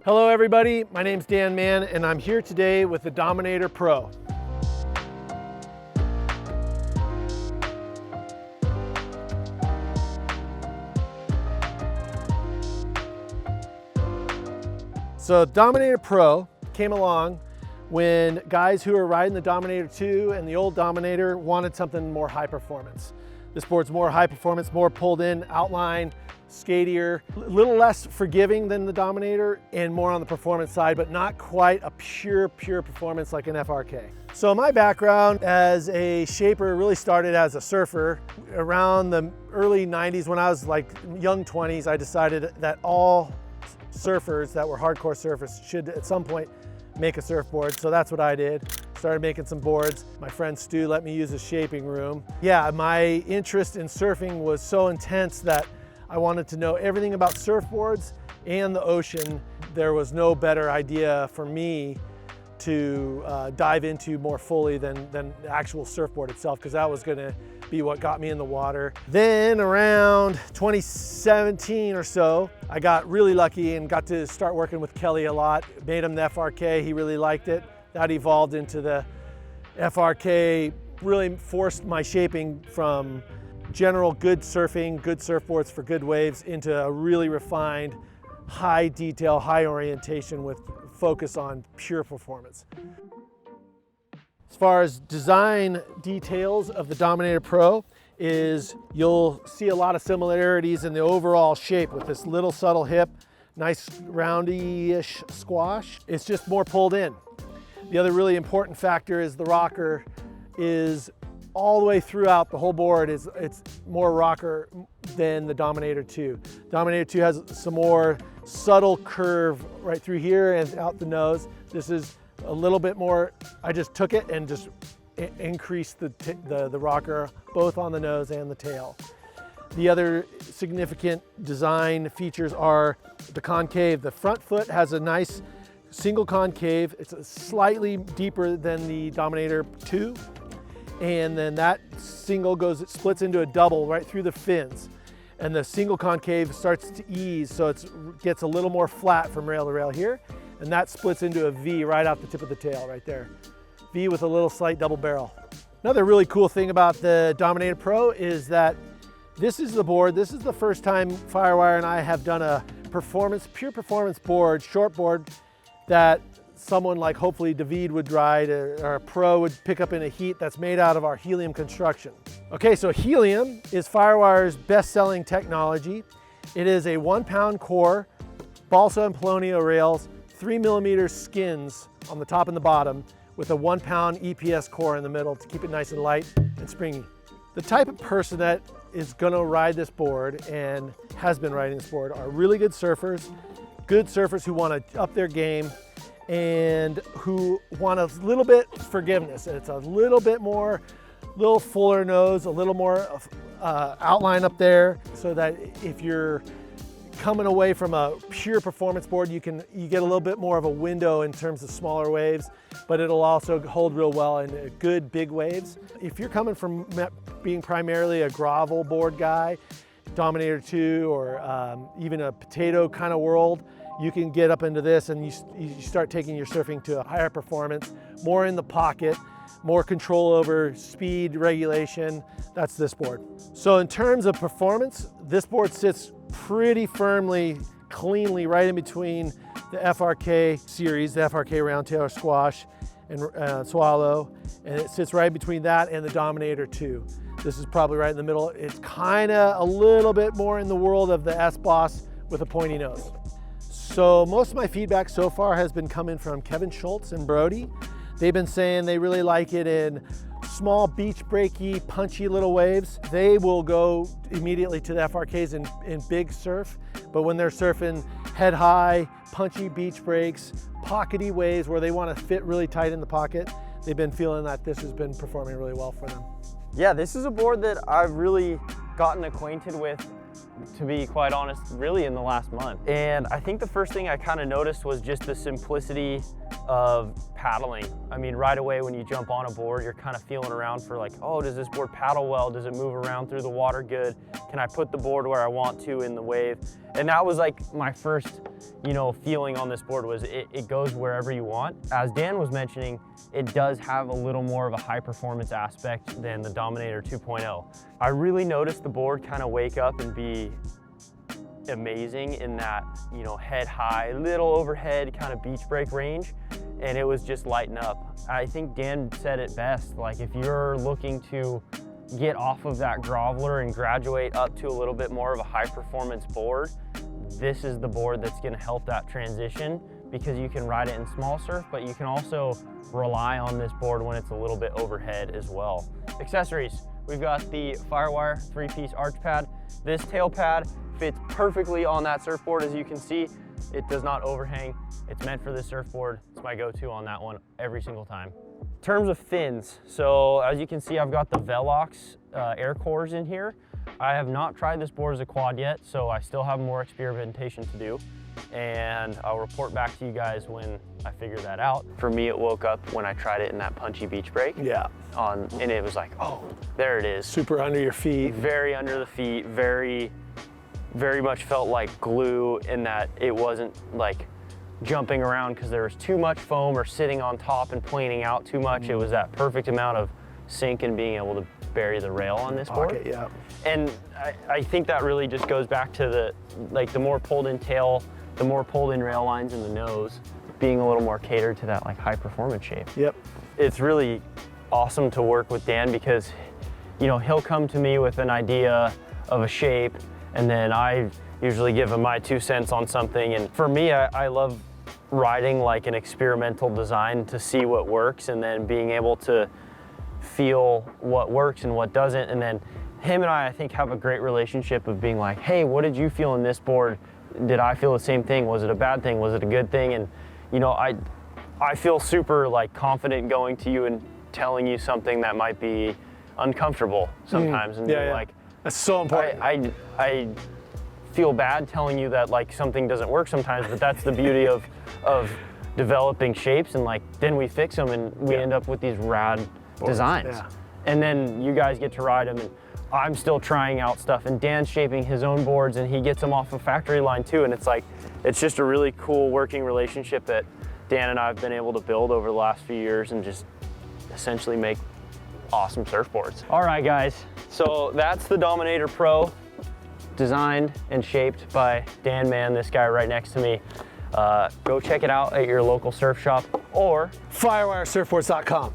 Hello everybody, my name's Dan Mann and I'm here today with the Dominator Pro. So Dominator Pro came along when guys who were riding the Dominator 2 and the old Dominator wanted something more high performance. This board's more high performance, more pulled in, outline, skatier, a little less forgiving than the Dominator and more on the performance side, but not quite a pure performance like an FRK. So my background as a shaper really started as a surfer. Around the early 90s, when I was like young 20s, I decided that all surfers that were hardcore surfers should at some point make a surfboard. So that's what I did. Started making some boards. My friend Stu let me use his shaping room. Yeah, my interest in surfing was so intense that I wanted to know everything about surfboards and the ocean. There was no better idea for me to dive into more fully than the actual surfboard itself, because that was gonna be what got me in the water. Then around 2017 or so, I got really lucky and got to start working with Kelly a lot. Made him the FRK, he really liked it. That evolved into the FRK, really forced my shaping from general good surfing, good surfboards for good waves, into a really refined, high detail, high orientation with focus on pure performance. As far as design details of the Dominator Pro is, you'll see a lot of similarities in the overall shape with this little subtle hip, nice roundy-ish squash. It's just more pulled in. The other really important factor is the rocker is all the way throughout the whole board. It's more rocker than the Dominator 2. Dominator 2 has some more subtle curve right through here and out the nose. This is a little bit more, I just took it and just increased the rocker both on the nose and the tail. The other significant design features are the concave. The front foot has a nice single concave. It's slightly deeper than the Dominator 2. And then that single it splits into a double right through the fins. And the single concave starts to ease, so it gets a little more flat from rail to rail here. And that splits into a V right off the tip of the tail right there. V with a little slight double barrel. Another really cool thing about the Dominator Pro is that this is the board. This is the first time Firewire and I have done a pure performance board, shortboard, that someone like hopefully David would ride or a pro would pick up in a heat, that's made out of our Helium construction. Okay, so Helium is Firewire's best-selling technology. It is a 1-pound core, balsa and polonio rails, 3mm skins on the top and the bottom, with a 1-pound EPS core in the middle to keep it nice and light and springy. The type of person that is gonna ride this board and has been riding this board are really good surfers who wanna up their game, and who want a little bit forgiveness. It's a little bit more, little fuller nose, a little more outline up there, so that if you're coming away from a pure performance board, you get a little bit more of a window in terms of smaller waves, but it'll also hold real well in good big waves. If you're coming from being primarily a gravel board guy, Dominator 2 or even a potato kind of world, you can get up into this and you start taking your surfing to a higher performance, more in the pocket, more control over speed regulation. That's this board. So in terms of performance, this board sits pretty firmly, cleanly right in between the FRK series, the FRK Roundtail or Squash and Swallow, and it sits right between that and the Dominator 2. This is probably right in the middle. It's kind of a little bit more in the world of the S-Boss with a pointy nose. So most of my feedback so far has been coming from Kevin Schultz and Brody. They've been saying they really like it in small beach breaky, punchy little waves. They will go immediately to the FRKs in big surf, but when they're surfing head high, punchy beach breaks, pockety waves where they want to fit really tight in the pocket, they've been feeling that this has been performing really well for them. Yeah, this is a board that I've really gotten acquainted with, to be quite honest, really in the last month. And I think the first thing I kind of noticed was just the simplicity of paddling. I mean, right away when you jump on a board, you're kind of feeling around for like, oh, does this board paddle well? Does it move around through the water good? Can I put the board where I want to in the wave? And that was like my first, feeling on this board was it goes wherever you want. As Dan was mentioning, it does have a little more of a high performance aspect than the Dominator 2.0. I really noticed the board kind of wake up and be amazing in that, head high, little overhead kind of beach break range, and it was just lighting up. I think Dan said it best, like if you're looking to get off of that groveler and graduate up to a little bit more of a high performance board, this is the board that's gonna help that transition, because you can ride it in small surf, but you can also rely on this board when it's a little bit overhead as well. Accessories, we've got the Firewire 3-piece arch pad. This tail pad fits perfectly on that surfboard. As you can see, it does not overhang. It's meant for this surfboard. It's my go-to on that one every single time. In terms of fins, so as you can see, I've got the Velox air cores in here. I have not tried this board as a quad yet, so I still have more experimentation to do, and I'll report back to you guys when I figure that out. For me, it woke up when I tried it in that punchy beach break. Yeah. And it was like, oh, there it is. Super under your feet. Very under the feet, very much felt like glue, in that it wasn't like jumping around because there was too much foam or sitting on top and planing out too much. It was that perfect amount of sink and being able to bury the rail on this board. Yeah. And I think that really just goes back to the more pulled in tail, the more pulled in rail lines in the nose, being a little more catered to that like high performance shape. Yep. It's really awesome to work with Dan, because he'll come to me with an idea of a shape, and then I usually give him my 2 cents on something. And for me, I love riding like an experimental design to see what works, and then being able to feel what works and what doesn't. And then him and I think, have a great relationship of being like, hey, what did you feel in this board? Did I feel the same thing? Was it a bad thing? Was it a good thing? And I feel super like confident going to you and telling you something that might be uncomfortable sometimes, and being like, that's so important. I feel bad telling you that like something doesn't work sometimes, but that's the beauty of developing shapes, and like then we fix them and we end up with these rad boards, designs. Yeah. And then you guys get to ride them, and I'm still trying out stuff, and Dan's shaping his own boards, and he gets them off a factory line too. And it's like, it's just a really cool working relationship that Dan and I have been able to build over the last few years, and just essentially make awesome surfboards. All right, guys, so that's the Dominator Pro, designed and shaped by Dan Mann, this guy right next to me. Go check it out at your local surf shop or Firewiresurfboards.com.